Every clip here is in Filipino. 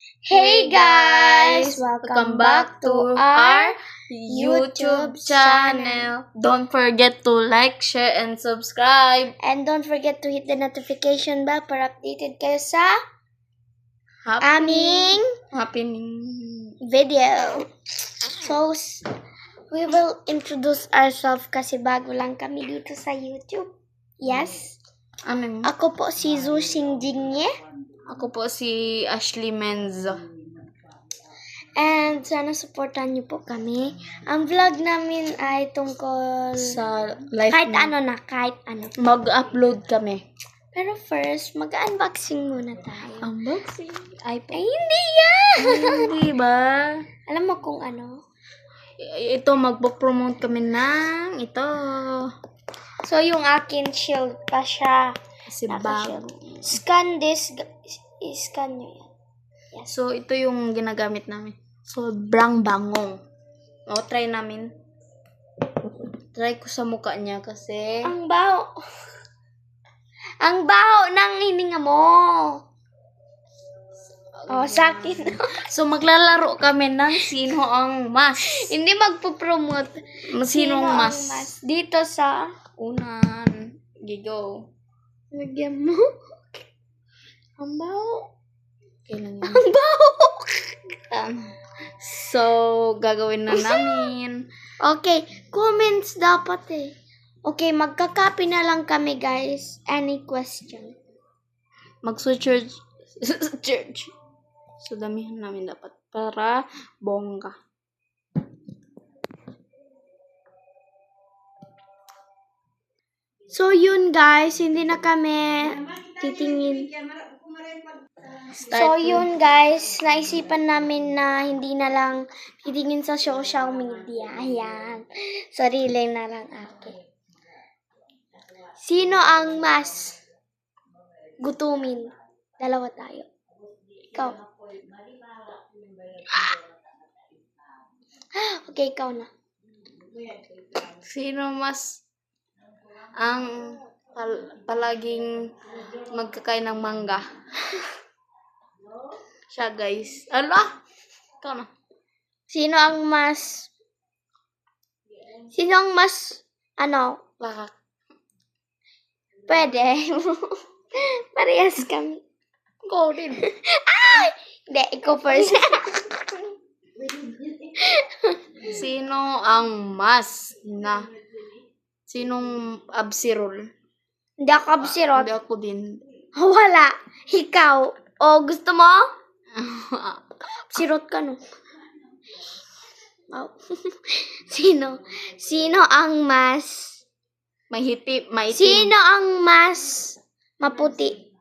Hey guys! Welcome back to our YouTube channel. Don't forget to like, share, and subscribe. And don't forget to hit the notification bell para updated kayo sa aming video. So, we will introduce ourselves kasi bago lang kami dito sa YouTube. Yes? Ano? Ako po si Zhu Xingjingne. Ako po si Ashley Menz. And sana supportan niyo po kami. Ang vlog namin ay tungkol Sa life kahit mo. kahit ano. Mag-upload kami. Pero first, mag-unboxing muna tayo. Unboxing? Ay, hindi yan! Hindi ba? Alam mo kung ano? Ito, magpo-promote kami ng ito. So, yung akin shield pa siya. Kasi Naka-shield. bago. Scan this. I-scan nyo yan. Yes. So, ito yung ginagamit namin. Sobrang bango. O, try namin. Try ko sa mukha niya kasi... Ang baho. Ang baho ng hininga mo. Oh, sa akin. So, maglalaro kami ng sino ang mas. Hindi magpo-promote. Sinong ang mas? Dito sa... Unan. Gigo. Lagyan mo. Ang baho. Kailan yun? Ang baho. So, gagawin na namin. Okay, comments dapat eh. Okay, magkakapi na lang kami guys. Any question? Mag-search. Church. So, damihan namin dapat para bongga. So yun guys, hindi na kami titingin. So yun guys, naisipan namin na hindi na lang titingin sa social media. Ayan. Sarili na lang akin. Sino ang mas gutumin? Dalawa tayo. Ikaw. Okay, ikaw na. Sino mas ang palaging magkakain ng mangga? Siya, guys. Ala! Ikaw na. Sino ang mas Lakak. pwede? Parehas kami. Ikaw din. Ay! Hindi, ikaw first. Sino ang mas na? Sinong absirol? Hindi ako absirot. Hindi ako din. Wala. Ikaw. O, gusto mo? Absirot ka, no? Oh. Sino ang mas... Maitim. Sino ang mas maputi?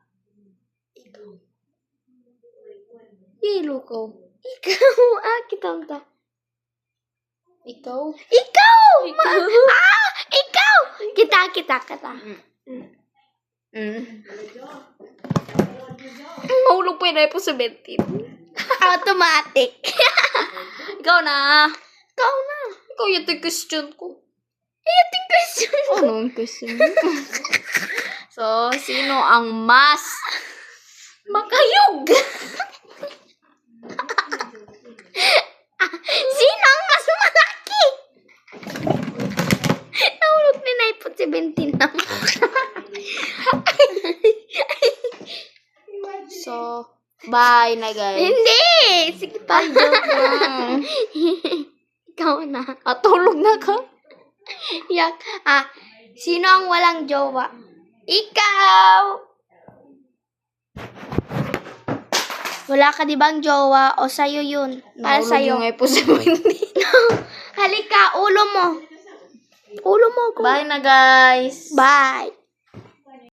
Hilo ko. Ikaw. Kita. Ikaw? Ikaw! Ikaw! Kita. Mahulog pa yun po sa bedtime. Automatic. Ikaw na. Ikaw Ikaw yung question ko. Ating question. Anong question? So, sino ang mas makayog? Sino ang mas malaki? Nahulog ni Naipot 17 na. So, bye na guys. Hindi! Sige pa. Joke lang. Ikaw na. Tulog na ka. Yak. Sino ang walang jowa? Ikaw! Wala ka di bang jowa? O sa'yo yun? Para sa'yo. Nahulog yung po sa Halika, ulo mo. Ulo mo. Bye na guys. Bye.